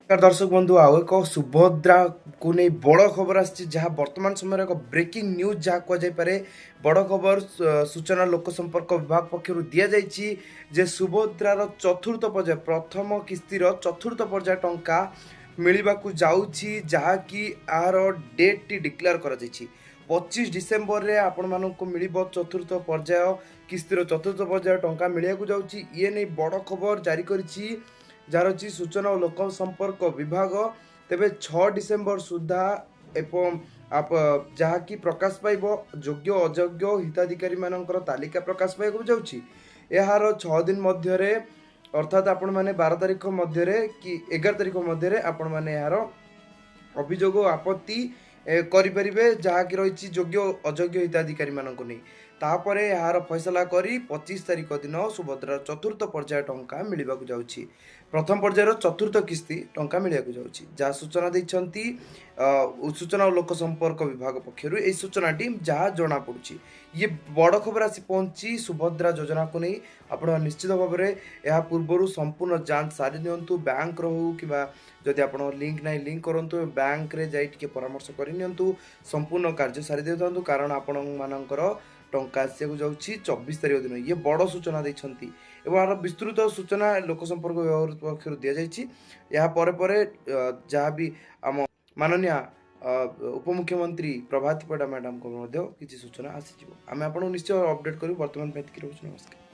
दर्शक बंधु आउ एक सुभद्रा को नहीं बड़ खबर आसी जहाँ वर्तमान समय एक ब्रेकिंग न्यूज जहाँ कहुपे बड़ खबर सूचना लोक संपर्क विभाग पक्षर दि जाइए जे सुभद्रार चतुर्थ पर्याय प्रथम किस्तिर चतुर्थ पर्याय टंका मिलवाक जाऊँगी जहाँकि आर डेट टी डिक्लेयर कर 25 डिसेम्बर रे आपण मानक मिल चतुर्थ पर्याय किस्तिर चतुर्थ पर्याय टंका मिलवाक जाऊँगी ये नहीं बड़ खबर जारी करी जार अच्छी सूचना और लोक संपर्क विभाग तेबे 6 डिसेम्बर सुधा एवं आप जहाँकि प्रकाश पाइब योग्य अयोग्य हिताधिकारी मानकर तालिका प्रकाश पाइबा जाऊँगी यार 6 दिन मध्य अर्थात आपण मैंने 12 तारीख मध्य कि 11 तारीख मध्य आपण मैंने यार अभियोग आपत्ति करें जहाँकि रही योग्य अयोग्य हिताधिकारी मानक नहीं तापर यार फैसला करी 25 तारीख दिन सुभद्रा चतुर्थ पर्याय टंका मिलवाक जाऊँगी प्रथम पर्यायर चतुर्थ किस्ती टंका मिलवाक जाऊँगी जहाँ सूचना देती सूचना और लोक संपर्क विभाग पक्षर यही सूचना जहाँ जना पड़ी ये बड़ खबर आसी पहुंची सुभद्रा योजना को नहीं आप निश्चित भाव में यह पूर्व संपूर्ण जांच सारी दिंतु बैंक हो कि जदि आप लिंक ना लिंक करूँ बैंक रे जाई परामर्श कर संपूर्ण कार्य सारी दिंतु कारण आपण मानकर टंका आसिया जाऊँगी 24 तारीख दिन ये बड़ सूचना देती यार विस्तृत सूचना लोक संपर्क विभाग पक्ष दि जाइए जहाँ भी आम माननीय उपमुख्यमंत्री प्रभाती पड़ा मैडम को किसी सूचना आसीज आम आपको निश्चय अपडेट करूँ बर्तमान नमस्कार।